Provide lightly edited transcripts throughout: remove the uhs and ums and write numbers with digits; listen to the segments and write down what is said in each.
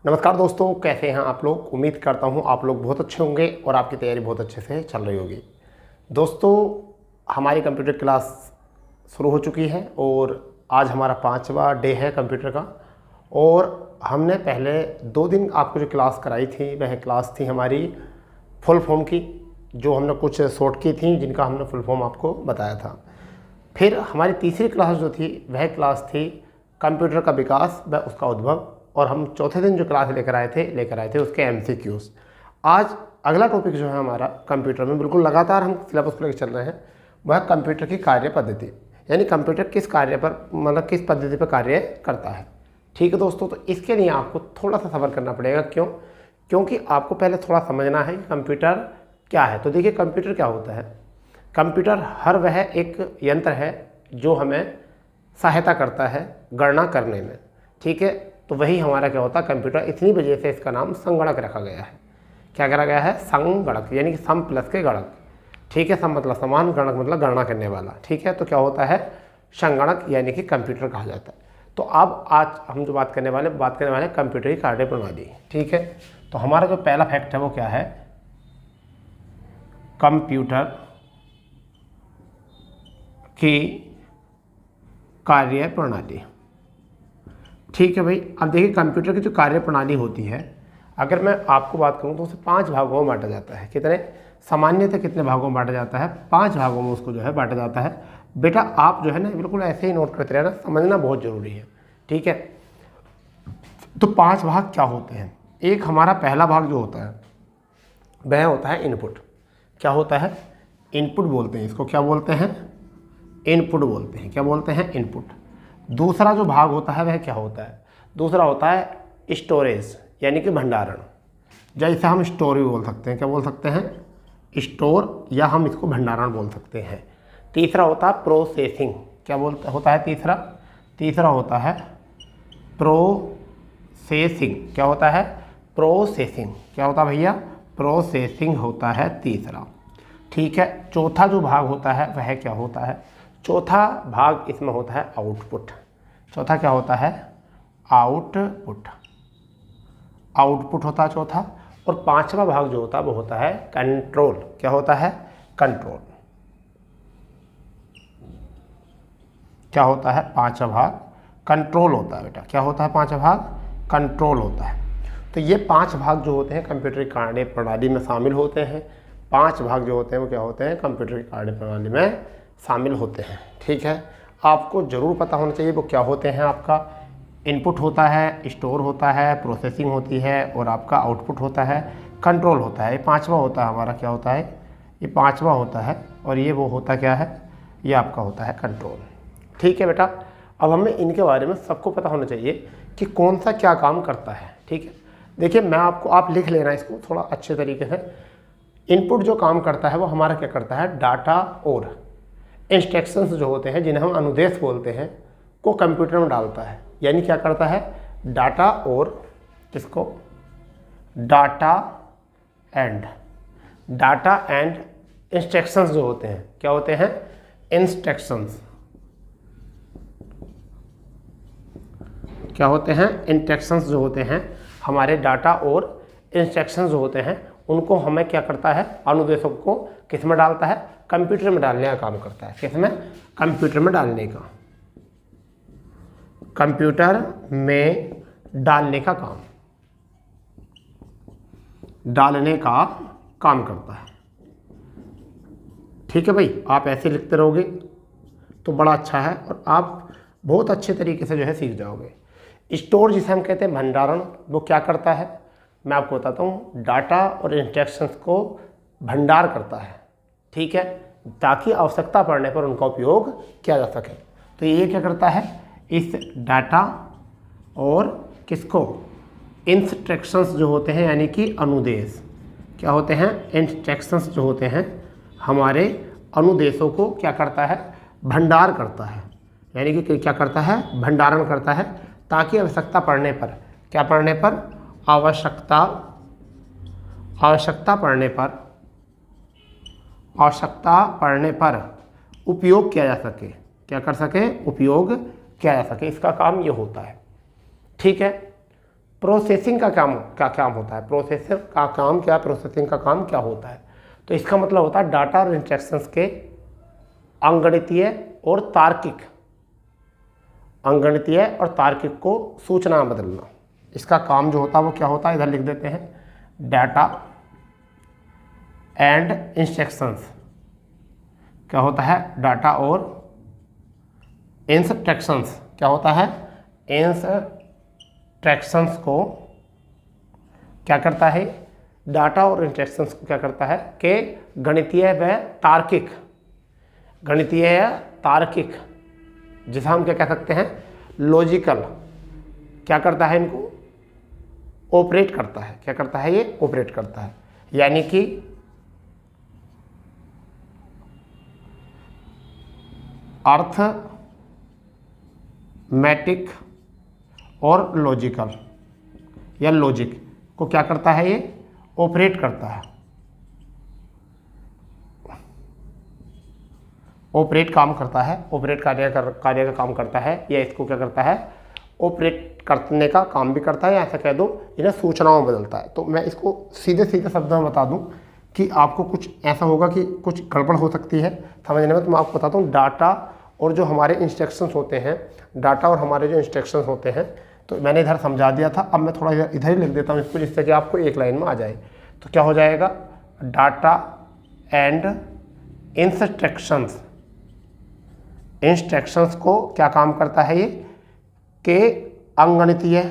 नमस्कार दोस्तों, कैसे हैं आप लोग। उम्मीद करता हूं आप लोग बहुत अच्छे होंगे और आपकी तैयारी बहुत अच्छे से चल रही होगी। दोस्तों, हमारी कंप्यूटर क्लास शुरू हो चुकी है और आज हमारा 5वां डे है कंप्यूटर का। और हमने पहले 2 दिन आपको जो क्लास कराई थी वह क्लास थी हमारी फुल फॉर्म की, जो हमने कुछ शॉर्ट की थी जिनका हमने फुल फॉर्म आपको बताया था। फिर हमारी तीसरी क्लास जो थी वह क्लास थी कंप्यूटर का विकास व उसका उद्भव, और हम चौथे दिन जो क्लास लेकर आए थे उसके MCQs। आज अगला टॉपिक जो है हमारा कंप्यूटर में, बिल्कुल लगातार हम सिलेबस को लेकर चल रहे हैं, वह कंप्यूटर की कार्य पद्धति, यानी कंप्यूटर किस कार्य पर, मतलब किस पद्धति पर कार्य करता है। ठीक है दोस्तों, तो इसके लिए आपको थोड़ा सा सब्र करना पड़ेगा। क्योंकि आपको पहले थोड़ा समझना है कि कंप्यूटर क्या है। तो देखिए, कंप्यूटर क्या होता है। कंप्यूटर हर वह एक यंत्र है जो हमें सहायता करता है गणना करने में। ठीक है, तो वही हमारा क्या होता है कंप्यूटर। इतनी वजह से इसका नाम संगणक रखा गया है। क्या करा गया है? संगणक, यानी कि सम प्लस के गणक। ठीक है, सम मतलब समान, गणक मतलब गणना करने वाला। ठीक है, तो क्या होता है? संगणक यानी कि कंप्यूटर कहा जाता है। तो अब आज हम जो बात करने वाले कंप्यूटर की कार्य प्रणाली। ठीक है, तो हमारा जो पहला फैक्ट है वो क्या है? कंप्यूटर की कार्य प्रणाली। ठीक है भाई, अब देखिए कंप्यूटर की जो कार्य प्रणाली होती है, अगर मैं आपको बात करूं तो उसे 5 भागों में बांटा जाता है। कितने? सामान्यतः कितने भागों में बांटा जाता है? 5 भागों में उसको जो है बांटा जाता है। बेटा आप जो है ना बिल्कुल ऐसे ही नोट करते रहना, समझना बहुत ज़रूरी है। ठीक है, तो 5 भाग क्या होते हैं? एक हमारा पहला भाग जो होता है वह होता है इनपुट। क्या होता है? इनपुट बोलते हैं इसको। क्या बोलते हैं? इनपुट बोलते हैं। क्या बोलते हैं? इनपुट। दूसरा जो भाग होता है वह क्या होता है? दूसरा होता है स्टोरेज, यानी कि भंडारण। जैसे हम स्टोर भी बोल सकते हैं। क्या बोल सकते हैं? स्टोर, या हम इसको भंडारण बोल सकते हैं। तीसरा होता है प्रोसेसिंग। क्या होता है तीसरा? तीसरा होता है प्रोसेसिंग। क्या होता है? प्रोसेसिंग। क्या होता है भैया? प्रोसेसिंग होता है तीसरा। ठीक है, चौथा जो भाग होता है वह क्या होता है? चौथा भाग इसमें होता है आउटपुट। चौथा क्या होता है? आउटपुट। आउटपुट होता है चौथा। और 5वां भाग जो होता है वो होता है कंट्रोल। क्या होता है? कंट्रोल। क्या होता है? 5वां भाग कंट्रोल होता है बेटा। क्या होता है? 5वां भाग कंट्रोल होता है। तो ये 5 भाग जो होते हैं कंप्यूटर की कार्य प्रणाली में शामिल होते हैं। 5 भाग जो होते हैं वो क्या होते हैं? कंप्यूटर की कार्य प्रणाली में शामिल होते हैं। ठीक है, आपको ज़रूर पता होना चाहिए वो क्या होते हैं। आपका इनपुट होता है, स्टोर होता है, प्रोसेसिंग होती है, और आपका आउटपुट होता है, कंट्रोल होता है। ये 5वां होता है हमारा। क्या होता है? ये 5वां होता है। और ये वो होता क्या है? ये आपका होता है कंट्रोल। ठीक है बेटा, अब हमें इनके बारे में सबको पता होना चाहिए कि कौन सा क्या काम करता है। ठीक है, देखिए मैं आपको, आप लिख लेना इसको थोड़ा अच्छे तरीके से। इनपुट जो काम करता है वो हमारा क्या करता है? डाटा और इंस्ट्रक्शंस जो होते हैं, जिन्हें हम अनुदेश बोलते हैं, को कंप्यूटर में डालता है। यानी क्या करता है? डाटा और किसको? डाटा एंड इंस्ट्रक्शंस जो होते हैं, क्या होते हैं? इंस्ट्रक्शंस। क्या होते हैं? इंस्ट्रक्शंस जो होते हैं, हमारे डाटा और इंस्ट्रक्शंस जो होते हैं उनको हमें क्या करता है? अनुदेशों को किस में डालता है? कंप्यूटर में डालने का काम करता है। किस में? कंप्यूटर में डालने का। कंप्यूटर में डालने का काम, डालने का काम करता है। ठीक है भाई, आप ऐसे लिखते रहोगे तो बड़ा अच्छा है और आप बहुत अच्छे तरीके से जो है सीख जाओगे। स्टोर जिसे हम कहते हैं भंडारण, वो क्या करता है? मैं आपको बताता हूँ। डाटा और इंस्ट्रक्शंस को भंडार करता है। ठीक है, ताकि आवश्यकता पड़ने पर उनका उपयोग किया जा सके। तो ये क्या करता है? इस डाटा और किसको? इंस्ट्रक्शंस जो होते हैं, यानी कि अनुदेश। क्या होते हैं? इंस्ट्रक्शंस जो होते हैं हमारे अनुदेशों को क्या करता है? भंडार करता है। यानी कि क्या करता है? भंडारण करता है, ताकि आवश्यकता पड़ने पर, क्या पड़ने पर? आवश्यकता पड़ने पर उपयोग किया जा सके। क्या कर सके? उपयोग किया जा सके। इसका काम ये होता है। ठीक है, प्रोसेसिंग का काम क्या होता है, प्रोसेसर का काम क्या, प्रोसेसिंग का काम क्या होता है। तो इसका मतलब होता है डाटा और इंस्ट्रक्शंस के अंगणितीय और तार्किक, अंगणितीय और तार्किक को सूचना में बदलना। इसका काम जो होता है वो क्या होता है, इधर लिख देते हैं, डाटा एंड इंस्ट्रक्शंस। क्या होता है, डाटा और इंस्ट्रक्शंस। क्या होता है, इंस्ट्रक्शंस को क्या करता है, डाटा और इंस्ट्रक्शंस को क्या करता है कि गणितीय व तार्किक, गणितीय या तार्किक, जिसे हम क्या कह सकते हैं, लॉजिकल, क्या करता है, इनको ऑपरेट करता है। क्या करता है, ये ऑपरेट करता है। यानी कि अर्थमेटिक और लॉजिकल या लॉजिक को क्या करता है, ये ऑपरेट करता है, ऑपरेट काम करता है, ऑपरेट कार्य का काम करता है, या इसको क्या करता है, ऑपरेट करने का काम भी करता है, या ऐसा कह दो इन्हें सूचनाओं में बदलता है। तो मैं इसको सीधे सीधे शब्दों में बता दूं कि आपको कुछ ऐसा होगा कि कुछ गड़बड़ हो सकती है समझने में। तो मैं आपको बताता हूँ, डाटा और जो हमारे इंस्ट्रक्शंस होते हैं, डाटा और हमारे जो इंस्ट्रक्शंस होते हैं, तो मैंने इधर समझा दिया था। अब मैं थोड़ा इधर ही लिख देता हूँ इसको, जिससे कि आपको एक लाइन में आ जाए। तो क्या हो जाएगा, डाटा एंड इंस्ट्रक्शंस, इंस्ट्रक्शंस को क्या काम करता है, ये के अंगणितीय,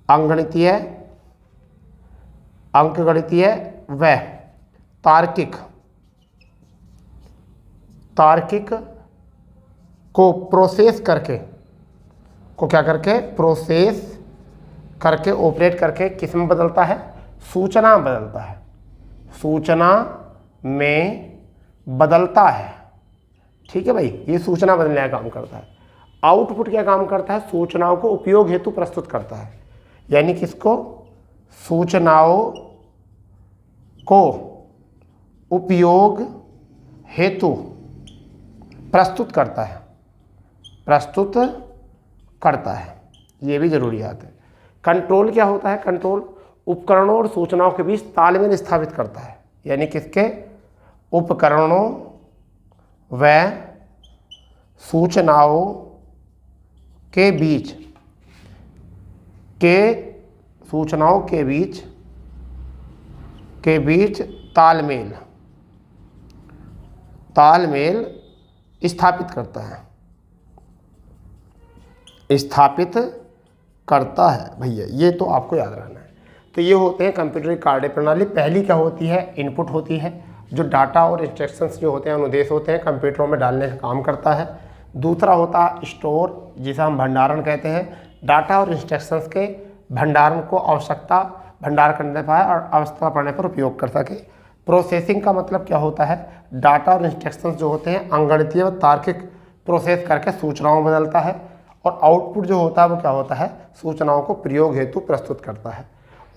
अंगणितीय, अंकगणितीय व तार्किक, तार्किक को प्रोसेस करके, को क्या करके, प्रोसेस करके, ऑपरेट करके किस में बदलता है, सूचना में बदलता है, सूचना में बदलता है। ठीक है भाई, ये सूचना बदलने का काम करता है। आउटपुट क्या काम करता है, सूचनाओं को उपयोग हेतु प्रस्तुत करता है। यानी किसको, सूचनाओं को उपयोग हेतु प्रस्तुत करता है, प्रस्तुत करता है, ये भी जरूरी बात है। कंट्रोल क्या होता है, कंट्रोल उपकरणों और सूचनाओं के बीच तालमेल स्थापित करता है। यानी किसके, उपकरणों व सूचनाओं के बीच, के सूचनाओं के बीच तालमेल, तालमेल स्थापित करता है, स्थापित करता है भैया। ये तो आपको याद रखना है। तो ये होते हैं कंप्यूटर की कार्य प्रणाली। पहली क्या होती है, इनपुट होती है, जो डाटा और इंस्ट्रक्शंस जो होते हैं, अनुदेश होते हैं, कंप्यूटरों में डालने का काम करता है। दूसरा होता है स्टोर, जिसे हम भंडारण कहते हैं, डाटा और इंस्ट्रक्शंस के भंडारण को आवश्यकता भंडार करने पाए और आवश्यकता पड़ने पर उपयोग कर सके। प्रोसेसिंग का मतलब क्या होता है, डाटा और इंस्ट्रक्शंस जो होते हैं अंगणितीय व तार्किक प्रोसेस करके सूचनाओं में बदलता है। और आउटपुट जो होता है वो क्या होता है, सूचनाओं को प्रयोग हेतु प्रस्तुत करता है।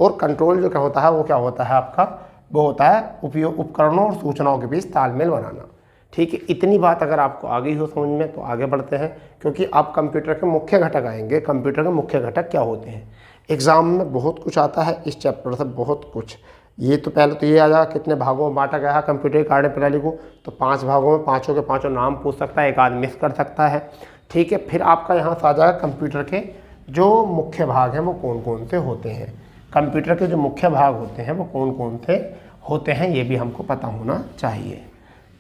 और कंट्रोल जो क्या होता है, वो क्या होता है आपका, वो होता है उपयोग, उपकरणों और सूचनाओं के बीच तालमेल बनाना। ठीक है, इतनी बात अगर आपको आ गई हो समझ में तो आगे बढ़ते हैं, क्योंकि अब कंप्यूटर के मुख्य घटक आएंगे। कंप्यूटर के मुख्य घटक क्या होते हैं, एग्जाम में बहुत कुछ आता है इस चैप्टर से, बहुत कुछ। ये तो पहले तो ये आ जाएगा कितने भागों में बांटा गया है कंप्यूटर की कार्य प्रणाली को, तो 5 भागों में, पाँचों के पाँचों नाम पूछ सकता है, एक आदमी मिस कर सकता है। ठीक है, फिर आपका यहाँ से आ जाएगा कंप्यूटर के जो मुख्य भाग हैं वो कौन कौन से होते हैं, कंप्यूटर के जो मुख्य भाग होते हैं वो कौन कौन से होते हैं, ये भी हमको पता होना चाहिए।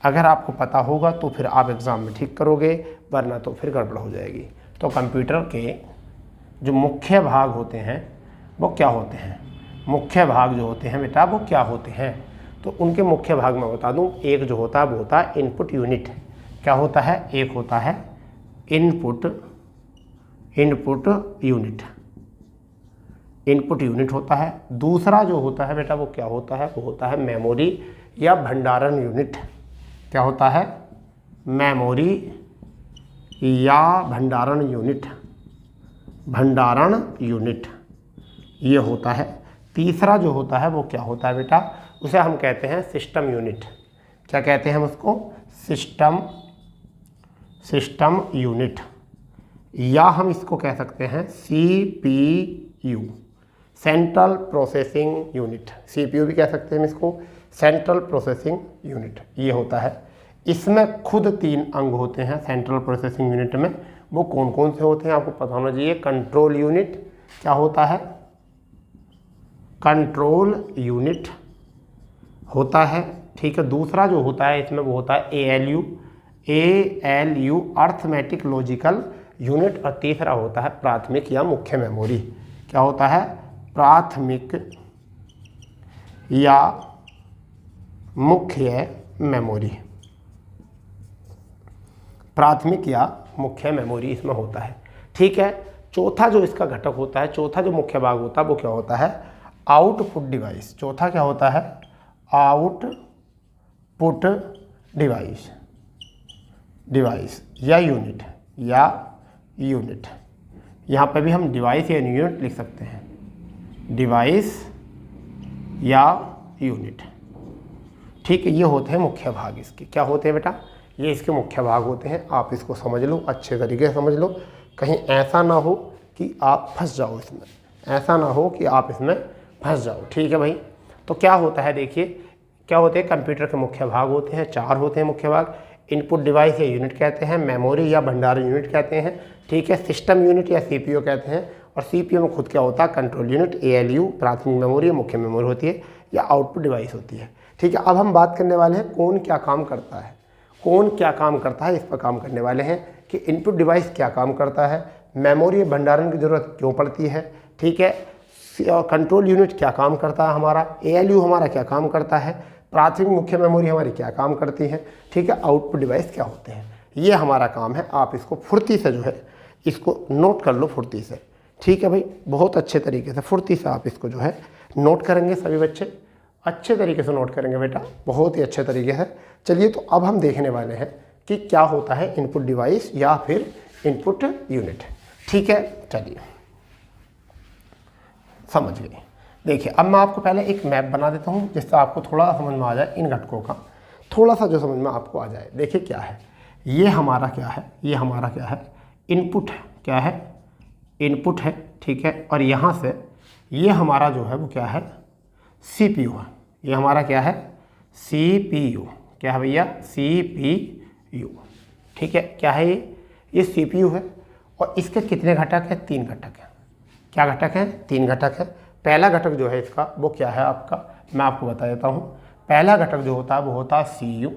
अगर आपको पता होगा तो फिर आप एग्ज़ाम में ठीक करोगे, वरना तो फिर गड़बड़ हो जाएगी। तो कंप्यूटर के जो मुख्य भाग होते हैं वो क्या होते हैं, मुख्य भाग जो होते हैं बेटा वो क्या होते हैं, तो उनके मुख्य भाग में बता दूं। एक जो होता है वो होता है इनपुट यूनिट। क्या होता है, एक होता है इनपुट यूनिट, इनपुट यूनिट होता है। दूसरा जो होता है बेटा वो क्या होता है, वो होता है मेमोरी या भंडारण यूनिट। क्या होता है, मेमोरी या भंडारण यूनिट, भंडारण यूनिट ये होता है। तीसरा जो होता है वो क्या होता है बेटा, उसे हम कहते हैं सिस्टम यूनिट। क्या कहते हैं हम उसको, सिस्टम यूनिट। या हम इसको कह सकते हैं CPU, central processing unit. CPU भी कह सकते हैं हम इसको, सेंट्रल प्रोसेसिंग यूनिट ये होता है। इसमें खुद 3 अंग होते हैं सेंट्रल प्रोसेसिंग यूनिट में। वो कौन कौन से होते हैं आपको पता होना चाहिए। कंट्रोल यूनिट क्या होता है, कंट्रोल यूनिट होता है, ठीक है। दूसरा जो होता है इसमें वो होता है ALU अर्थमेटिक लॉजिकल यूनिट। और तीसरा होता है प्राथमिक या मुख्य मेमोरी। क्या होता है, प्राथमिक या मुख्य मेमोरी। प्राथमिक या मुख्य मेमोरी इसमें होता है, ठीक है। चौथा जो इसका घटक होता है, चौथा जो मुख्य भाग होता है वो क्या होता है, आउटपुट डिवाइस। चौथा क्या होता है, आउटपुट डिवाइस, डिवाइस या यूनिट, या यूनिट। यहाँ पे भी हम डिवाइस या यूनिट लिख सकते हैं, डिवाइस या यूनिट, ठीक है। ये होते हैं मुख्य भाग इसके। क्या होते हैं बेटा, ये इसके मुख्य भाग होते हैं। आप इसको समझ लो, अच्छे तरीके से समझ लो, कहीं ऐसा ना हो कि आप फंस जाओ इसमें, ऐसा ना हो कि आप इसमें फंस जाओ, ठीक है भाई। तो क्या होता है, देखिए क्या होते हैं, कंप्यूटर के मुख्य भाग होते हैं, 4 होते हैं मुख्य भाग। इनपुट डिवाइस या यूनिट कहते हैं, मेमोरी या भंडारण यूनिट कहते हैं, ठीक है। सिस्टम यूनिट या CPU कहते हैं। और CPU में खुद क्या होता है, कंट्रोल यूनिट, ALU प्राथमिक मेमोरी, मुख्य मेमोरी होती है, या आउटपुट डिवाइस होती है, ठीक है। अब हम बात करने वाले हैं कौन क्या काम करता है, कौन क्या काम करता है, इस पर काम करने वाले हैं कि इनपुट डिवाइस क्या काम करता है, मेमोरी भंडारण की ज़रूरत क्यों पड़ती है, ठीक है। कंट्रोल यूनिट क्या काम करता है हमारा, ALU हमारा क्या काम करता है, प्राथमिक मुख्य मेमोरी हमारी क्या काम करती है, ठीक है। आउटपुट डिवाइस क्या होते हैं, ये हमारा काम है। आप इसको फुर्ती से जो है इसको नोट कर लो, फुर्ती से, ठीक है भाई। बहुत अच्छे तरीके से फुर्ती से आप इसको जो है नोट करेंगे, सभी बच्चे अच्छे तरीके से नोट करेंगे बेटा, बहुत ही अच्छे तरीके से। चलिए तो अब हम देखने वाले हैं कि क्या होता है इनपुट डिवाइस या फिर इनपुट यूनिट, ठीक है। चलिए समझ गए। देखिए अब मैं आपको पहले एक मैप बना देता हूँ जिससे आपको थोड़ा समझ में आ जाए, इन घटकों का थोड़ा सा जो समझ में आपको आ जाए। देखिए क्या है, ये हमारा क्या है, ये हमारा क्या है, इनपुट है, क्या है, इनपुट है, ठीक है। और यहाँ से ये हमारा जो है वो क्या है, CPU है। ये हमारा क्या है, CPU, क्या है भैया, CPU, ठीक है। क्या है ये CPU है। और इसके कितने घटक हैं, 3 घटक हैं। क्या घटक हैं, 3 घटक है। पहला घटक जो है इसका वो क्या है आपका, मैं आपको बता देता हूँ। पहला घटक जो होता है वो होता है CU,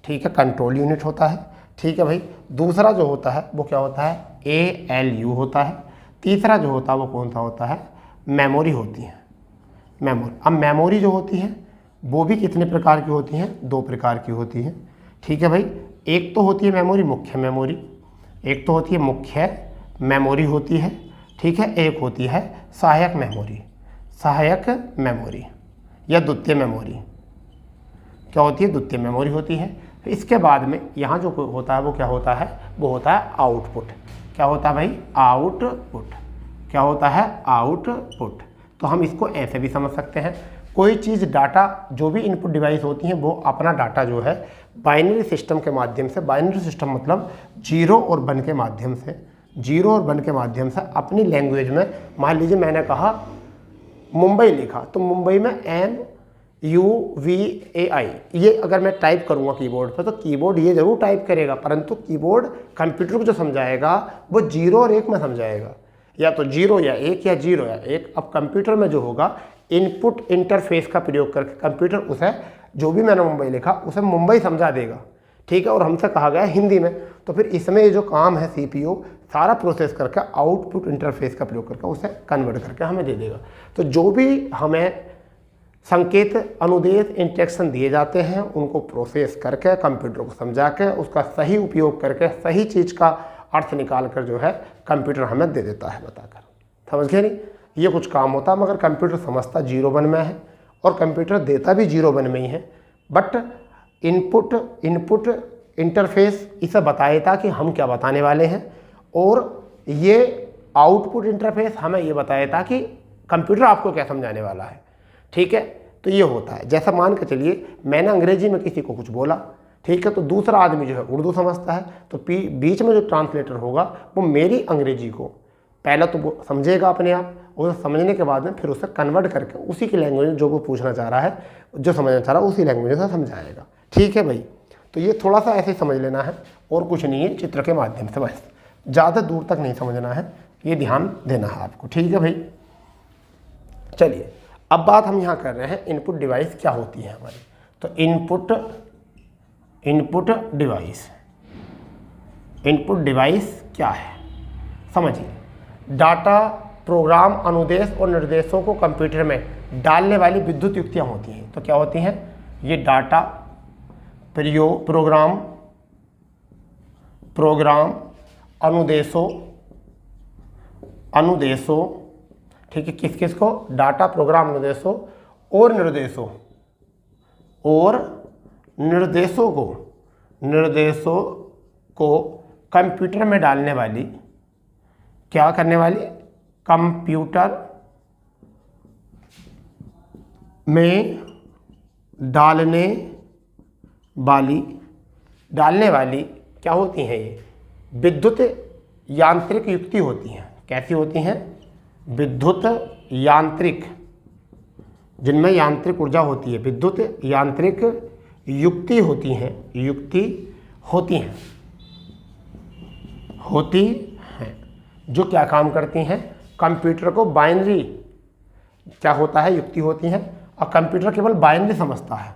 ठीक है, कंट्रोल यूनिट होता है, ठीक है भाई। दूसरा जो होता है वो क्या होता है, ALU होता है। तीसरा जो होता है वो कौन सा होता है, मेमोरी होती है, मेमोरी। अब मेमोरी जो होती है वो भी कितने प्रकार की होती हैं, 2 प्रकार की होती हैं, ठीक है भाई। एक तो होती है मेमोरी मुख्य मेमोरी, एक तो होती है मुख्य मेमोरी होती है, ठीक है। एक होती है सहायक मेमोरी, सहायक मेमोरी या द्वितीय मेमोरी। क्या होती है, द्वितीय मेमोरी होती है। इसके बाद में यहाँ जो होता है वो क्या होता है, वो होता है आउटपुट। क्या होता है भाई, आउटपुट। क्या होता है, आउटपुट। तो हम इसको ऐसे भी समझ सकते हैं, कोई चीज़ डाटा, जो भी इनपुट डिवाइस होती हैं वो अपना डाटा जो है बाइनरी सिस्टम के माध्यम से, बाइनरी सिस्टम मतलब 0 और 1 के माध्यम से, 0 और 1 के माध्यम से अपनी लैंग्वेज में, मान लीजिए मैंने कहा मुंबई लिखा, तो मुंबई में MUVAI, ये अगर मैं टाइप करूँगा कीबोर्ड पर तो कीबोर्ड ये जरूर टाइप करेगा, परंतु कीबोर्ड कंप्यूटर को जो समझाएगा वो 0 और 1 में समझाएगा, या तो 0 या 1 या 0 या 1। अब कंप्यूटर में जो होगा इनपुट इंटरफेस का प्रयोग करके कंप्यूटर उसे, जो भी मैंने मुंबई लिखा उसे मुंबई समझा देगा, ठीक है। और हमसे कहा गया हिंदी में, तो फिर इसमें ये जो काम है CPU सारा प्रोसेस करके आउटपुट इंटरफेस का प्रयोग करके उसे कन्वर्ट करके हमें दे देगा। तो जो भी हमें संकेत, अनुदेश, इंस्ट्रक्शन दिए जाते हैं उनको प्रोसेस करके कंप्यूटर को समझा के उसका सही उपयोग करके सही चीज़ का अर्थ निकाल कर जो है कंप्यूटर हमें दे देता है बताकर। समझ गए नहीं, ये कुछ काम होता है, मगर कंप्यूटर समझता 0 1 में है और कंप्यूटर देता भी 0 1 में ही है। बट इनपुट इंटरफेस इसे बताएगा कि हम क्या बताने वाले हैं, और ये आउटपुट इंटरफेस हमें ये बताएगा कि कंप्यूटर आपको क्या समझाने वाला है, ठीक है। तो ये होता है, जैसा मान के चलिए मैंने अंग्रेजी में किसी को कुछ बोला, ठीक है। तो दूसरा आदमी जो है उर्दू समझता है, तो बीच में जो ट्रांसलेटर होगा वो मेरी अंग्रेजी को पहले तो वो समझेगा अपने आप, उसे समझने के बाद में फिर उसे कन्वर्ट करके उसी की लैंग्वेज में जो वो पूछना चाह रहा है, जो समझना चाह रहा है उसी लैंग्वेज से समझाएगा। ठीक है भाई। तो ये थोड़ा सा ऐसे ही समझ लेना है और कुछ नहीं है, चित्र के माध्यम से, बस ज़्यादा दूर तक नहीं समझना है, ये ध्यान देना है आपको। ठीक है भाई। चलिए अब बात हम यहाँ कर रहे हैं इनपुट डिवाइस क्या होती है हमारी। तो इनपुट डिवाइस क्या है समझिए। डाटा, प्रोग्राम, अनुदेश और निर्देशों को कंप्यूटर में डालने वाली विद्युत युक्तियाँ होती हैं। तो क्या होती हैं ये? डाटा, प्रोग्राम, अनुदेशों, ठीक है, किस किस को? डाटा, प्रोग्राम, अनुदेशों और निर्देशों को कंप्यूटर में डालने वाली, क्या करने वाली? कंप्यूटर में डालने वाली क्या होती हैं? ये विद्युत यांत्रिक युक्ति होती हैं। कैसी होती हैं? विद्युत यांत्रिक, जिनमें यांत्रिक ऊर्जा होती है, विद्युत यांत्रिक युक्ति होती हैं, जो क्या काम करती हैं? कंप्यूटर को बाइनरी, क्या होता है? युक्ति होती हैं, और कंप्यूटर केवल बाइनरी समझता है।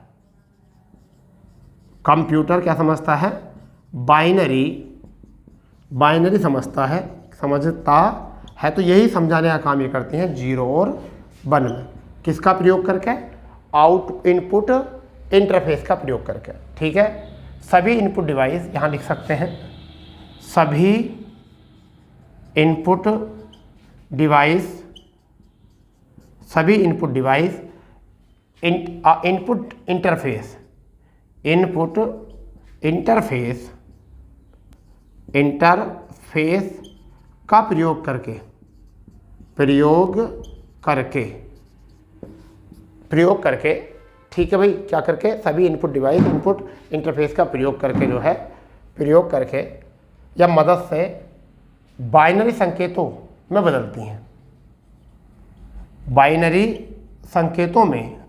कंप्यूटर क्या समझता है? बाइनरी समझता है। तो यही समझाने का काम ये करती हैं 0 और 1 में। किसका प्रयोग करके? इनपुट इंटरफेस का प्रयोग करके। ठीक है। सभी इनपुट डिवाइस, यहाँ लिख सकते हैं, सभी इनपुट डिवाइस इनपुट इंटरफेस का प्रयोग करके ठीक है भाई, क्या करके? सभी इनपुट डिवाइस इनपुट इंटरफेस का प्रयोग करके या मदद से बाइनरी संकेतों में बदलती हैं। बाइनरी संकेतों में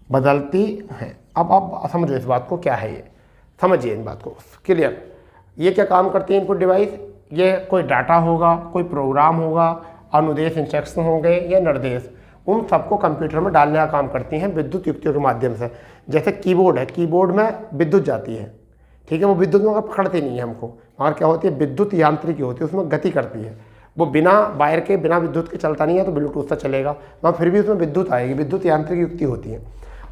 बदलती हैं। अब आप समझो इस बात को, क्या है ये, समझिए इन बात को क्लियर। ये क्या काम करती है इनपुट डिवाइस? ये कोई डाटा होगा, कोई प्रोग्राम होगा, अनुदेश इंस्ट्रक्शन होंगे या निर्देश, उन सबको कंप्यूटर में डालने का काम करती हैं विद्युत युक्तियों के माध्यम से। जैसे कीबोर्ड है, कीबोर्ड में विद्युत जाती है, ठीक है, वो विद्युत में पकड़ती नहीं है हमको, मगर क्या होती है? विद्युत यांत्रिकी होती है, उसमें गति करती है। वो बिना वायर के, बिना विद्युत के चलता नहीं है, तो ब्लूटूथ से चलेगा, मगर फिर भी उसमें विद्युत आएगी, विद्युत यांत्रिक युक्ति होती है।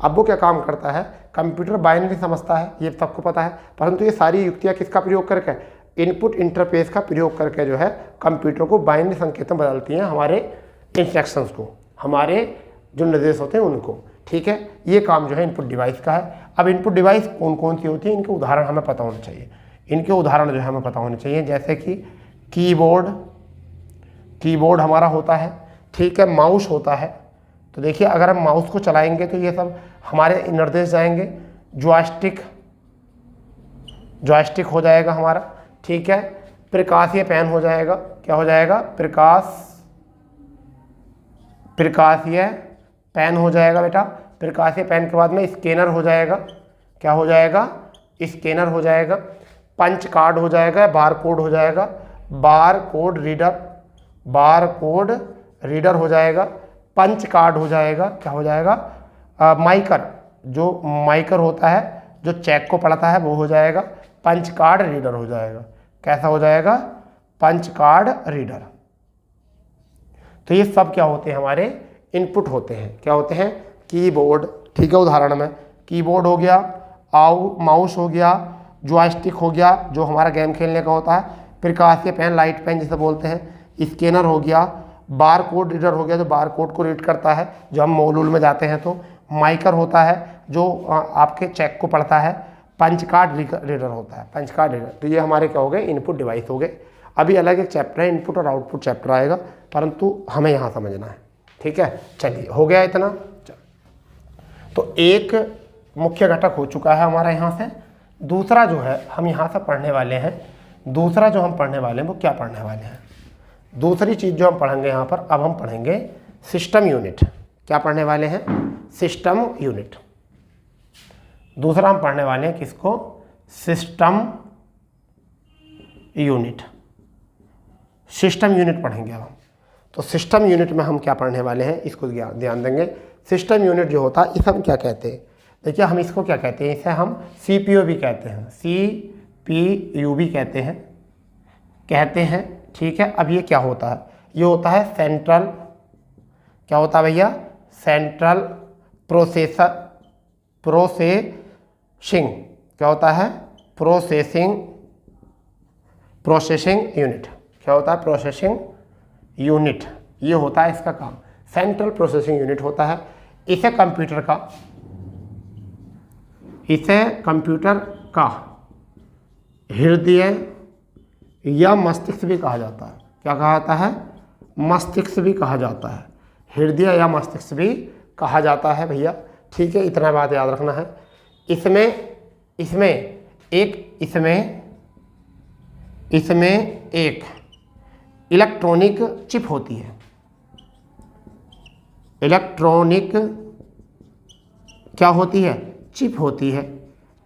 अब वो क्या काम करता है? कंप्यूटर बाइनरी समझता है, ये सबको पता है, परंतु ये सारी युक्तियाँ किसका प्रयोग करके? इनपुट इंटरफेस का प्रयोग करके जो है कंप्यूटर को बाइनरी संकेत में बदलती हैं, हमारे इंस्ट्रक्शंस को, हमारे जो निर्देश होते हैं उनको। ठीक है, ये काम जो है इनपुट डिवाइस का है। अब इनपुट डिवाइस कौन कौन सी होती है, इनके उदाहरण हमें पता होने चाहिए। इनके उदाहरण जो है हमें पता होने चाहिए, जैसे कि कीबोर्ड हमारा होता है, ठीक है, माउस होता है। तो देखिए, अगर हम माउस को चलाएंगे तो ये सब हमारे निर्देश जाएंगे। जॉयस्टिक हो जाएगा हमारा, ठीक है। प्रकाशीय पेन हो जाएगा, क्या हो जाएगा? प्रकाशीय पेन हो जाएगा बेटा। प्रकाशीय पेन के बाद में स्कैनर हो जाएगा, क्या हो जाएगा? स्कैनर हो जाएगा। पंच कार्ड हो जाएगा, बार कोड हो जाएगा, बार कोड रीडर हो जाएगा। पंच कार्ड हो जाएगा, क्या हो जाएगा? माइकर, जो माइकर होता है जो चेक को पढ़ता है वो हो जाएगा। पंच कार्ड रीडर हो जाएगा, कैसा हो जाएगा? Punch card reader. तो ये सब क्या होते हैं? हमारे इनपुट होते हैं। क्या होते हैं? कीबोर्ड, ठीक है, उदाहरण में कीबोर्ड हो गया, माउस हो गया, जॉयस्टिक हो गया जो हमारा गेम खेलने का होता है, प्रकाशीय पेन, लाइट पेन जिसे बोलते हैं, स्कैनर हो गया, बार कोड रीडर हो गया जो बार कोड को रीड करता है जो हम मॉल में जाते हैं, तो माइकर होता है जो आपके चेक को पढ़ता है, पंच कार्ड रीडर होता है, पंच कार्ड रीडर। तो ये हमारे क्या हो गए? इनपुट डिवाइस हो गए। अभी अलग एक चैप्टर है, इनपुट और आउटपुट चैप्टर आएगा, परंतु हमें यहाँ समझना है। ठीक है, चलिए, हो गया इतना। तो एक मुख्य घटक हो चुका है हमारा यहाँ से। दूसरा जो है हम यहाँ से पढ़ने वाले हैं, दूसरा जो हम पढ़ने वाले हैं वो क्या पढ़ने वाले हैं, दूसरी चीज़ जो हम पढ़ेंगे यहाँ पर, अब हम पढ़ेंगे सिस्टम यूनिट। क्या पढ़ने वाले हैं? System unit. दूसरा हम पढ़ने वाले हैं किसको? System unit. सिस्टम यूनिट पढ़ेंगे अब हम। तो सिस्टम यूनिट में हम क्या पढ़ने वाले हैं इसको ध्यान देंगे। सिस्टम यूनिट जो होता है इसे हम क्या कहते हैं? देखिए हम इसको क्या कहते हैं, इसे हम CPU भी कहते हैं, CPU भी कहते हैं, ठीक है। अब ये क्या होता है? ये होता है सेंट्रल, क्या होता है भैया? Central processing. क्या होता है? Processing unit. क्या होता है? Processing unit. ये होता है इसका काम, सेंट्रल प्रोसेसिंग यूनिट होता है। इसे कंप्यूटर का हृदय या मस्तिष्क भी कहा जाता है। क्या कहा जाता है? मस्तिष्क भी कहा जाता है, हृदय या मस्तिष्क भी कहा जाता है भैया, ठीक है। इतना बात याद रखना है। इसमें एक इलेक्ट्रॉनिक चिप होती है। इलेक्ट्रॉनिक क्या होती है? चिप होती है।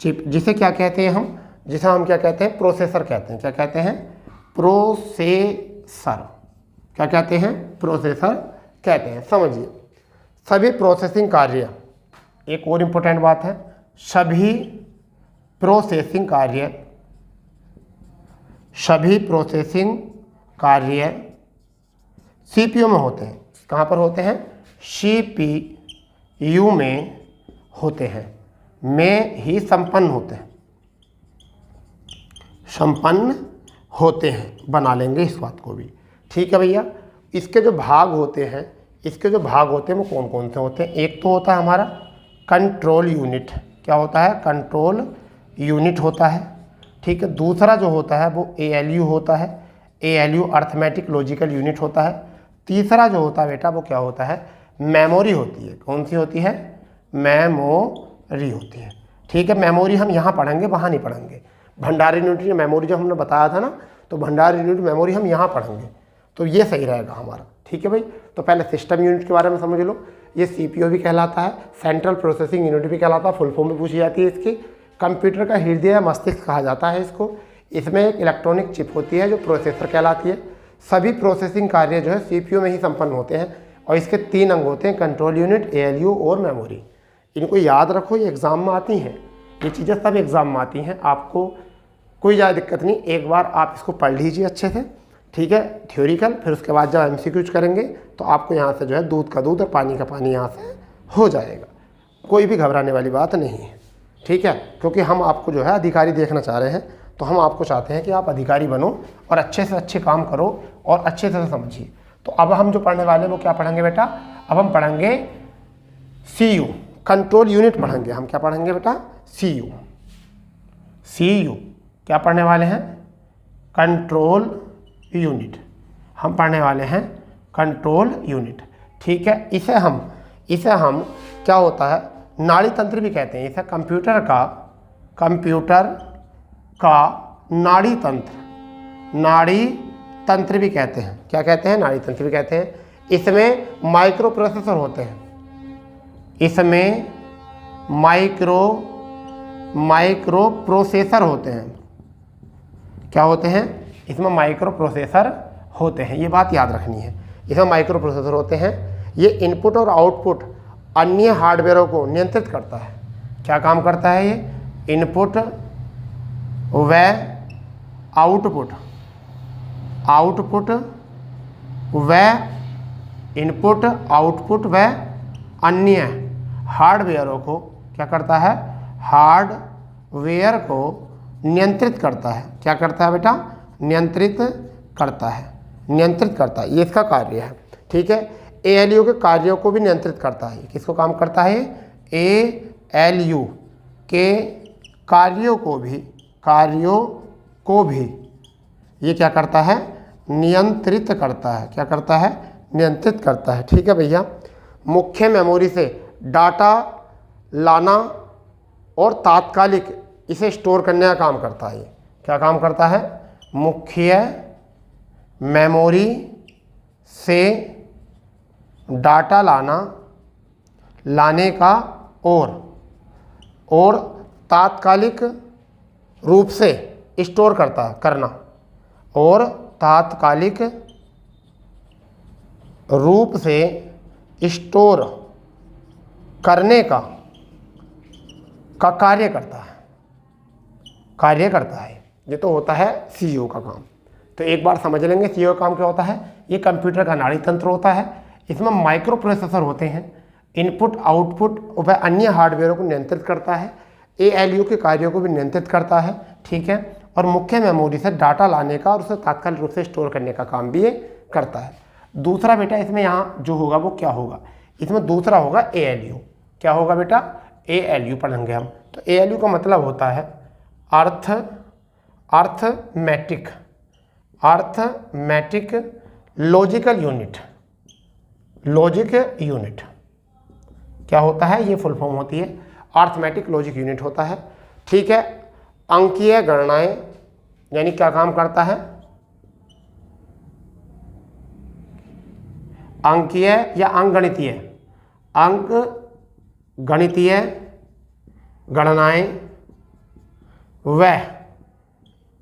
चिप जिसे क्या कहते हैं हम? जिसे हम क्या कहते हैं? प्रोसेसर कहते हैं। क्या कहते हैं? प्रोसेसर। क्या कहते हैं? प्रोसेसर कहते हैं। समझिए, सभी प्रोसेसिंग कार्य, एक और इम्पोर्टेंट बात है, सभी प्रोसेसिंग कार्य CPU में होते हैं। कहाँ पर होते हैं? CPU में होते हैं, में ही संपन्न होते हैं। बना लेंगे इस बात को भी, ठीक है भैया। इसके जो भाग होते हैं वो कौन कौन से होते हैं? एक तो होता है हमारा कंट्रोल यूनिट। क्या होता है? कंट्रोल यूनिट होता है, ठीक है। दूसरा जो होता है वो ALU होता है, ALU अर्थमेटिक लॉजिकल यूनिट होता है। तीसरा जो होता है बेटा वो क्या होता है? मेमोरी होती है। कौन सी होती है? मेमोरी होती है, ठीक है। मेमोरी हम यहाँ पढ़ेंगे, वहाँ नहीं पढ़ेंगे। भंडारण यूनिट मेमोरी जो हमने बताया था ना, तो भंडारण यूनिट मेमोरी हम यहाँ पढ़ेंगे, तो ये सही रहेगा हमारा, ठीक है भाई। तो पहले सिस्टम यूनिट के बारे में समझ लो। ये CPU भी कहलाता है, सेंट्रल प्रोसेसिंग यूनिट भी कहलाता है, फुल फॉर्म में पूछी जाती है इसकी। कंप्यूटर का हृदय या मस्तिष्क कहा जाता है इसको। इसमें एक इलेक्ट्रॉनिक चिप होती है जो प्रोसेसर कहलाती है। सभी प्रोसेसिंग कार्य जो है CPU में ही संपन्न होते हैं, और इसके 3 अंग होते हैं, कंट्रोल यूनिट, ALU और मेमोरी। इनको याद रखो, ये एग्ज़ाम में आती हैं, ये चीज़ें सब एग्ज़ाम में आती हैं। आपको कोई ज़्यादा दिक्कत नहीं, एक बार आप इसको पढ़ लीजिए अच्छे से, ठीक है, थ्योरिकल। फिर उसके बाद जब MCQs करेंगे तो आपको यहाँ से जो है दूध का दूध और पानी का पानी यहाँ से हो जाएगा। कोई भी घबराने वाली बात नहीं है, ठीक है। क्योंकि हम आपको जो है अधिकारी देखना चाह रहे हैं, तो हम आपको चाहते हैं कि आप अधिकारी बनो और अच्छे से अच्छे काम करो और अच्छे से समझिए। तो अब हम जो पढ़ने वाले हैं वो क्या पढ़ेंगे बेटा? अब हम पढ़ेंगे CU, कंट्रोल यूनिट पढ़ेंगे हम। क्या पढ़ेंगे बेटा? CU क्या पढ़ने वाले हैं? कंट्रोल यूनिट हम पढ़ने वाले हैं, कंट्रोल यूनिट, ठीक है। इसे हम क्या होता है? नाड़ी तंत्र भी कहते हैं इसे। कंप्यूटर का नाड़ी तंत्र भी कहते हैं। क्या कहते हैं? नाड़ी तंत्र भी कहते हैं। इसमें माइक्रो प्रोसेसर होते हैं, इसमें माइक्रो प्रोसेसर होते हैं। क्या होते हैं? इसमें माइक्रो प्रोसेसर होते हैं, ये बात याद रखनी है। इसमें माइक्रो प्रोसेसर होते हैं। ये इनपुट और आउटपुट अन्य हार्डवेयरों को नियंत्रित करता है। क्या काम करता है ये? इनपुट व आउटपुट व अन्य हार्डवेयरों को क्या करता है? हार्डवेयर को नियंत्रित करता है। क्या करता है बेटा? नियंत्रित करता है, ये इसका कार्य है, ठीक है। ALU के कार्यों को भी नियंत्रित करता है। किसको काम करता है? ALU के कार्यों को भी ये क्या करता है? नियंत्रित करता है। क्या करता है? नियंत्रित करता है, ठीक है भैया। मुख्य मेमोरी से डाटा लाना और तात्कालिक इसे स्टोर करने का काम करता है। क्या काम करता है? मुख्य मेमोरी से डाटा लाने का और तात्कालिक रूप से स्टोर करना और तात्कालिक रूप से स्टोर करने का कार्य करता है। ये तो होता है सीईओ का काम। तो एक बार समझ लेंगे सीईओ का काम क्या होता है। ये कंप्यूटर का नाड़ी तंत्र होता है। इसमें माइक्रो प्रोसेसर होते हैं, इनपुट आउटपुट व अन्य हार्डवेयरों को नियंत्रित करता है, एएलयू के कार्यों को भी नियंत्रित करता है, ठीक है। और मुख्य मेमोरी से डाटा लाने का और उसे तात्कालिक रूप से स्टोर करने का काम भी ये करता है। दूसरा बेटा इसमें यहाँ जो होगा वो क्या होगा, इसमें दूसरा होगा एएलयू। क्या होगा बेटा? एएलयू पढ़ेंगे हम। तो एएलयू का मतलब होता है अर्थमेटिक लॉजिकल यूनिट। क्या होता है? ये फुल फॉर्म होती है अर्थमेटिक लॉजिक यूनिट होता है, ठीक है। अंकीय गणनाएं, यानी क्या काम करता है? अंकीय या अंकगणितीय गणनाएं व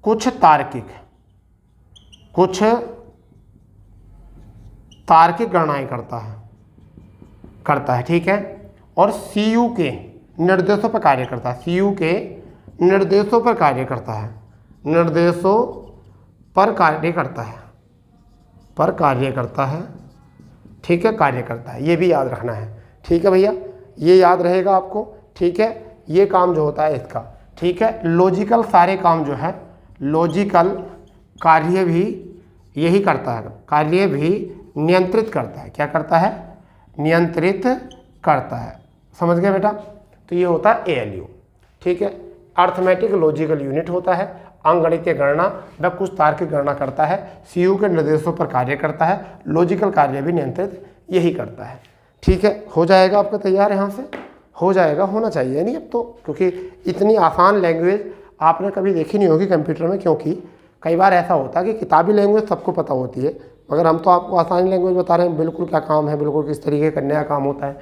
कुछ तार्किक गणनाएं करता है, ठीक है। और सीयू के निर्देशों पर कार्य करता है। सीयू के निर्देशों पर कार्य करता है, ठीक है, कार्य करता है। ये भी याद रखना है, ठीक है भैया, ये याद रहेगा आपको, ठीक है। ये काम जो होता है इसका, ठीक है। लॉजिकल सारे काम जो है, लॉजिकल कार्य भी यही करता है, कार्य भी नियंत्रित करता है। क्या करता है? नियंत्रित करता है। समझ गए बेटा? तो ये होता है एएलयू, ठीक है। अर्थमेटिक लॉजिकल यूनिट होता है, अंकगणितीय गणना व कुछ तार्किक गणना करता है, सीयू के निर्देशों पर कार्य करता है, लॉजिकल कार्य भी नियंत्रित यही करता है, ठीक है। हो जाएगा आपका तैयार, यहाँ से हो जाएगा, होना चाहिए नहीं अब तो, क्योंकि इतनी आसान लैंग्वेज आपने कभी देखी नहीं होगी कंप्यूटर में। क्योंकि कई बार ऐसा होता है कि किताबी लैंग्वेज सबको पता होती है, मगर हम तो आपको आसान लैंग्वेज बता रहे हैं, बिल्कुल क्या काम है, बिल्कुल किस तरीके करने का काम होता है।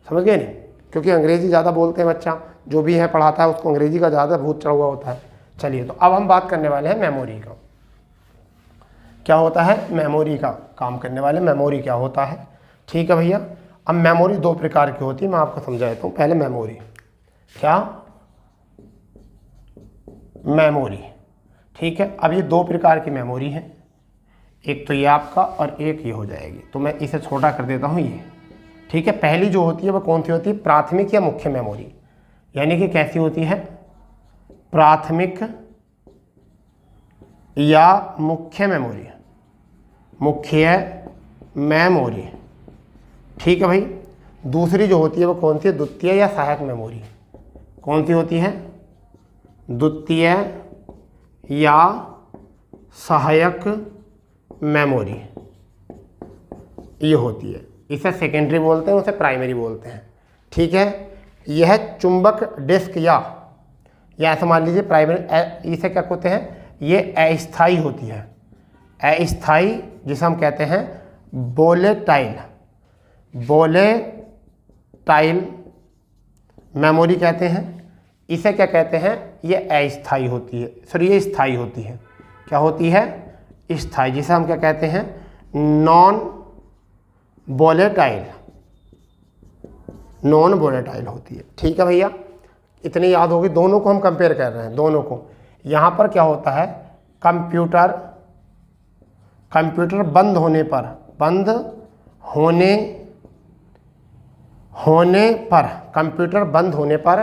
समझ गए नहीं? क्योंकि अंग्रेज़ी ज़्यादा बोलते हैं बच्चा, जो भी है पढ़ाता है उसको अंग्रेज़ी का ज़्यादा भूत चढ़ा हुआ होता है। चलिए, तो अब हम बात करने वाले हैं मेमोरी का। क्या होता है? मेमोरी का काम करने वाले। मेमोरी क्या होता है, ठीक है भैया। अब मेमोरी दो प्रकार की होती है, मैं आपको समझा देता हूँ। पहले मेमोरी, क्या? मेमोरी, ठीक है। अब ये दो प्रकार की मेमोरी है, एक तो ये आपका और एक ये हो जाएगी। तो मैं इसे छोटा कर देता हूँ ये, ठीक है। पहली जो होती है वो कौन सी होती है? प्राथमिक या मुख्य मेमोरी। यानी कि कैसी होती है? प्राथमिक या मुख्य मेमोरी, ठीक है भाई। दूसरी जो होती है वो कौन सी है? द्वितीय या सहायक मेमोरी। कौन सी होती है? द्वितीय या सहायक मेमोरी, ये होती है। इसे सेकेंडरी बोलते हैं, उसे प्राइमरी बोलते हैं, ठीक है। यह चुंबक डिस्क या ऐसा मान लीजिए प्राइमरी, इसे क्या कहते हैं? ये अस्थाई होती है, अस्थाई, जिसे हम कहते हैं वोलेटाइल मेमोरी कहते हैं। इसे क्या कहते हैं? ये अस्थाई होती है, सॉरी ये स्थाई होती है। क्या होती है? स्थाई, जिसे हम क्या कहते हैं? नॉन वोलेटाइल होती है, ठीक है भैया। इतनी याद होगी। दोनों को हम कंपेयर कर रहे हैं, दोनों को। यहाँ पर क्या होता है? कंप्यूटर बंद होने पर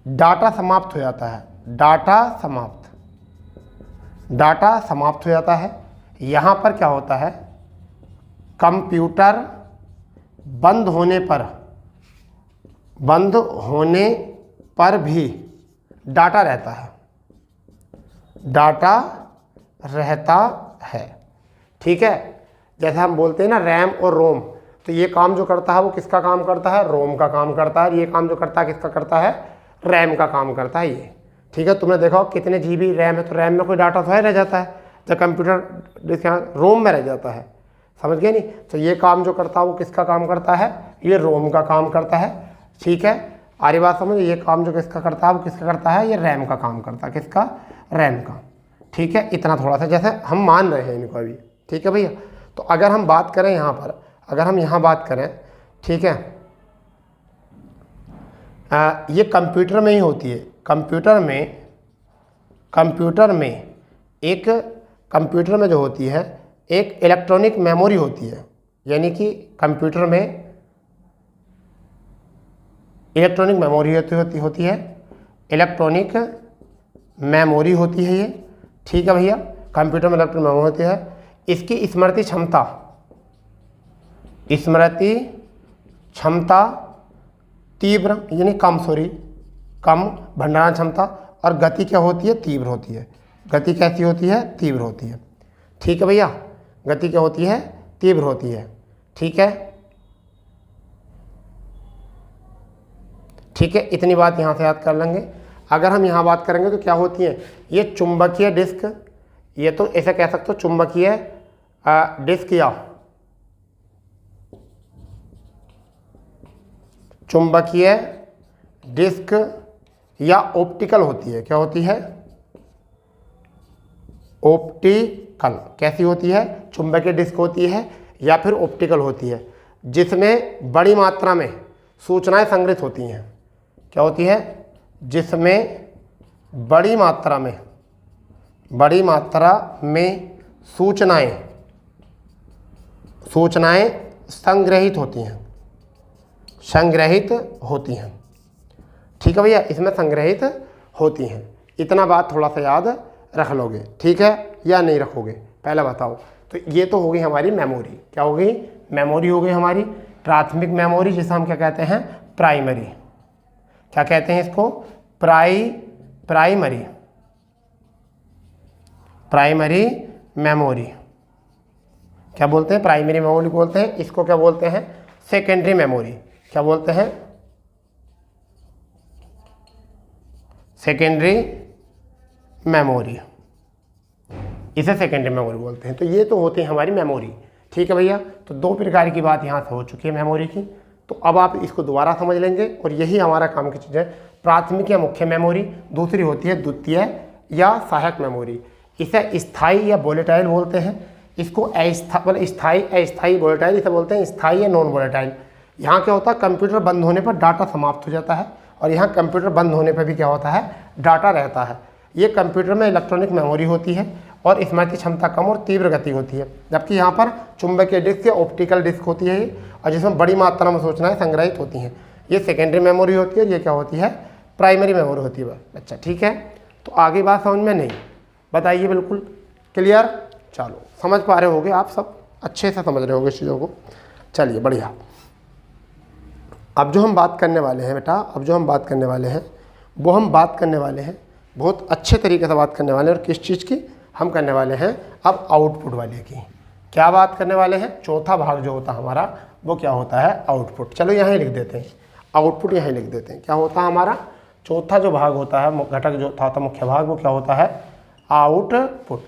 डाटा समाप्त हो जाता है, डाटा समाप्त हो जाता है। यहाँ पर क्या होता है? कंप्यूटर बंद होने पर भी डाटा रहता है, ठीक है। जैसे हम बोलते हैं ना रैम और रोम, तो ये काम जो करता है वो किसका काम करता है, रोम का काम करता है। ये काम जो करता है किसका करता है, रैम का काम करता है ये। ठीक है, तुमने देखा कितने जीबी रैम है, तो रैम में कोई डाटा तो है रह जाता है, जब कंप्यूटर डिस्क रोम में रह जाता है, समझ गए नहीं। तो ये काम जो करता है वो किसका काम करता है, ये रोम का काम करता है। ठीक है, आरी बात समझ। ये काम जो किसका करता है वो किसका करता है, ये रैम का काम करता है, किसका, रैम का। ठीक है, इतना थोड़ा सा जैसे हम मान रहे हैं इनको अभी। ठीक है भैया, तो अगर हम बात करें यहाँ पर, अगर हम यहाँ बात करें, ठीक है, ये कंप्यूटर में ही होती है। कंप्यूटर में जो होती है एक इलेक्ट्रॉनिक मेमोरी होती है, यानी कि कंप्यूटर में इलेक्ट्रॉनिक मेमोरी होती है, इलेक्ट्रॉनिक मेमोरी होती है ये। ठीक है भैया, कंप्यूटर में इलेक्ट्रॉनिक मेमोरी होती है। इसकी स्मृति क्षमता तीव्र यानी कम भंडारण क्षमता, और गति क्या होती है, तीव्र होती है। गति कैसी होती है, तीव्र होती है। ठीक है भैया, गति क्या होती है, तीव्र होती है। ठीक है, ठीक है, इतनी बात यहाँ से याद कर लेंगे। अगर हम यहाँ बात करेंगे तो क्या होती है, ये चुंबकीय डिस्क, ये तो ऐसे कह सकते हो चुंबकीय डिस्क या चुंबकीय डिस्क या ऑप्टिकल होती है। क्या होती है, ऑप्टिकल। कैसी होती है, चुंबकीय डिस्क होती है या फिर ऑप्टिकल होती है, जिसमें बड़ी मात्रा में सूचनाएं संग्रहित होती हैं। क्या होती है, जिसमें बड़ी मात्रा में सूचनाएं संग्रहित होती हैं। ठीक है भैया, इसमें संग्रहित होती हैं। इतना बात थोड़ा सा याद रख लोगे, ठीक है, या नहीं रखोगे, पहले बताओ। तो ये तो हो गई हमारी मेमोरी। क्या हो गई, मेमोरी हो गई हमारी प्राथमिक मेमोरी, जिसे हम क्या कहते हैं, प्राइमरी। क्या कहते हैं इसको, प्राइमरी मेमोरी। क्या बोलते हैं, प्राइमरी मेमोरी बोलते हैं। इसको क्या बोलते हैं, सेकेंडरी मेमोरी। क्या बोलते हैं, सेकेंडरी मेमोरी, इसे सेकेंडरी मेमोरी बोलते हैं। तो ये तो होते हैं हमारी मेमोरी। ठीक है भैया, तो दो प्रकार की बात यहाँ से हो चुकी है मेमोरी की। तो अब आप इसको दोबारा समझ लेंगे, और यही हमारा काम की चीज़ है। प्राथमिक या मुख्य मेमोरी, दूसरी होती है द्वितीय या सहायक मेमोरी। इसे स्थायी या वोलेटाइल बोलते हैं। इसको स्थायी अस्थायी वोलेटाइल इसे बोलते हैं, स्थायी या नॉन वोलेटाइल। यहाँ क्या होता है, कंप्यूटर बंद होने पर डाटा समाप्त हो जाता है, और यहाँ कंप्यूटर बंद होने पर भी क्या होता है, डाटा रहता है। ये कंप्यूटर में इलेक्ट्रॉनिक मेमोरी होती है और स्मृति क्षमता कम और तीव्र गति होती है, जबकि यहाँ पर चुंबकीय डिस्क या ऑप्टिकल डिस्क होती है और जिसमें बड़ी मात्रा में सूचनाएं संग्रहित होती हैं। ये सेकेंडरी मेमोरी होती है, ये क्या होती है, प्राइमरी मेमोरी होती है। अच्छा ठीक है, तो आगे बात समझ में नहीं, बताइए, बिल्कुल क्लियर। चलो, समझ पा रहे होगे आप सब, अच्छे से समझ रहे होगे इस चीज़ों को। चलिए बढ़िया। अब जो हम बात करने वाले हैं बेटा, अब जो हम बात करने वाले हैं वो हम बात करने वाले हैं बहुत अच्छे तरीके से बात करने वाले हैं। और किस चीज़ की हम करने वाले हैं, अब आउटपुट वाले की। क्या बात करने वाले हैं, चौथा भाग जो होता है हमारा वो क्या होता है, आउटपुट। चलो यहाँ लिख देते हैं, आउटपुट यहाँ लिख देते हैं। क्या होता है हमारा चौथा जो भाग होता है, घटक जो था मुख्य भाग, वो क्या होता है, आउटपुट।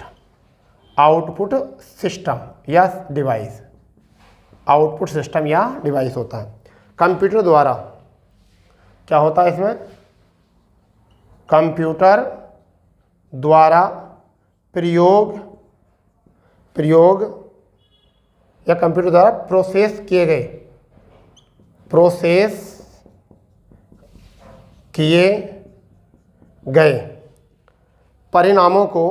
आउटपुट सिस्टम या डिवाइस, आउटपुट सिस्टम या डिवाइस होता है। कंप्यूटर द्वारा क्या होता है इसमें, कंप्यूटर द्वारा प्रयोग या कंप्यूटर द्वारा प्रोसेस किए गए परिणामों को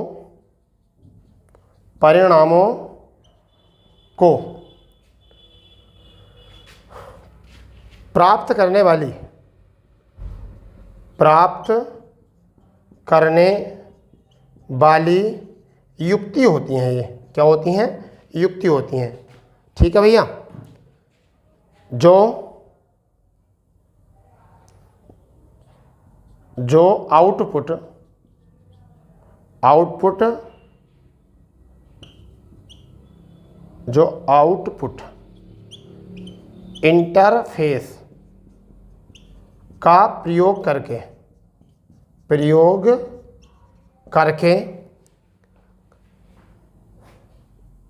प्राप्त करने वाली युक्ति होती हैं। ये क्या होती हैं, युक्ति होती हैं। ठीक है भैया, जो आउटपुट इंटरफेस का प्रयोग करके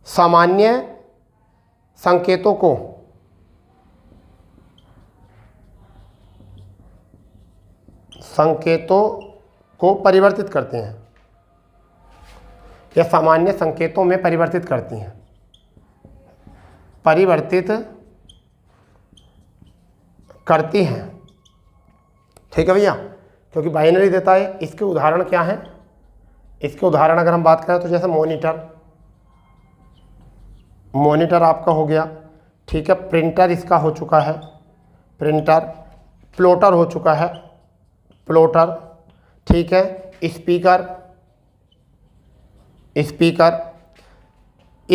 सामान्य संकेतों को परिवर्तित करते हैं या सामान्य संकेतों में परिवर्तित करती हैं, ठीक है भैया। क्योंकि बाइनरी देता है। इसके उदाहरण क्या हैं? इसके उदाहरण अगर हम बात करें तो जैसे मॉनिटर आपका हो गया, ठीक है। प्रिंटर इसका हो चुका है, प्रिंटर। प्लॉटर हो चुका है, प्लॉटर, ठीक है। स्पीकर,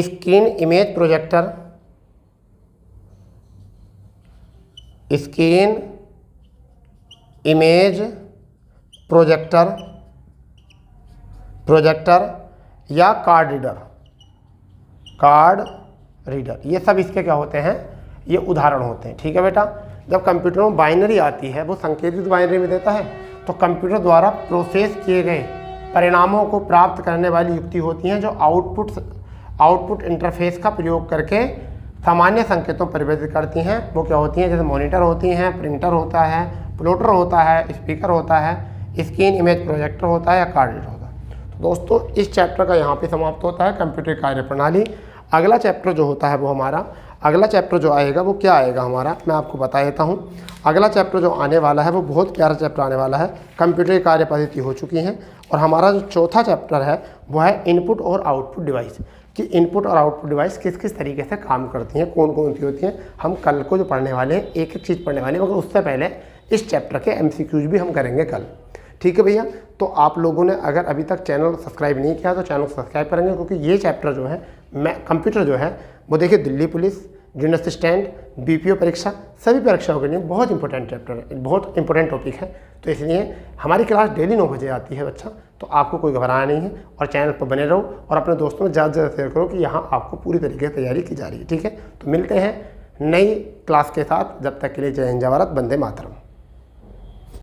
स्क्रीन इमेज प्रोजेक्टर, या कार्ड रीडर, ये सब इसके क्या होते हैं? ये उदाहरण होते हैं, ठीक है बेटा। जब कंप्यूटर में बाइनरी आती है, वो संकेतित बाइनरी में देता है, तो कंप्यूटर द्वारा प्रोसेस किए गए परिणामों को प्राप्त करने वाली युक्ति होती हैं जो आउटपुट इंटरफेस का प्रयोग करके सामान्य संकेतों परिवर्तित करती हैं। वो क्या होती हैं? जैसे मॉनिटर होती हैं, प्रिंटर होता है, प्लॉटर होता है, स्पीकर होता है, स्क्रीन इमेज प्रोजेक्टर होता है या कार्ड रीडर होता है। तो दोस्तों इस चैप्टर का यहाँ पे समाप्त होता है कंप्यूटर कार्यप्रणाली। अगला चैप्टर जो होता है वो हमारा, अगला चैप्टर जो आएगा वो क्या आएगा हमारा, मैं आपको बता देता हूँ। अगला चैप्टर जो आने वाला है वो बहुत प्यारा चैप्टर आने वाला है। कंप्यूटर कार्य पद्धति हो चुकी हैं और हमारा जो चौथा चैप्टर है वो है इनपुट और आउटपुट डिवाइस, कि इनपुट और आउटपुट डिवाइस किस किस तरीके से काम करती हैं, कौन कौन सी होती हैं। हम कल को जो पढ़ने वाले हैं एक एक चीज़ पढ़ने वाले हैं, मगर उससे पहले इस चैप्टर के MCQs भी हम करेंगे कल, ठीक है भैया। तो आप लोगों ने अगर अभी तक चैनल सब्सक्राइब नहीं किया तो चैनल सब्सक्राइब करेंगे, क्योंकि ये चैप्टर जो है कंप्यूटर जो है वो देखिए Delhi police, junior assistant, BPO परीक्षा, सभी परीक्षाओं के लिए बहुत इंपॉर्टेंट चैप्टर है, बहुत इंपॉर्टेंट टॉपिक है। तो इसलिए हमारी क्लास डेली 9 बजे आती है बच्चा, तो आपको कोई घबराना नहीं है और चैनल पर बने रहो और अपने दोस्तों में ज़्यादा से ज़्यादा शेयर करो कि यहाँ आपको पूरी तरीके से तैयारी की जा रही है, ठीक है। तो मिलते हैं नई क्लास के साथ, जब तक के लिए जय हिंद, जय भारत, वंदे मातरम।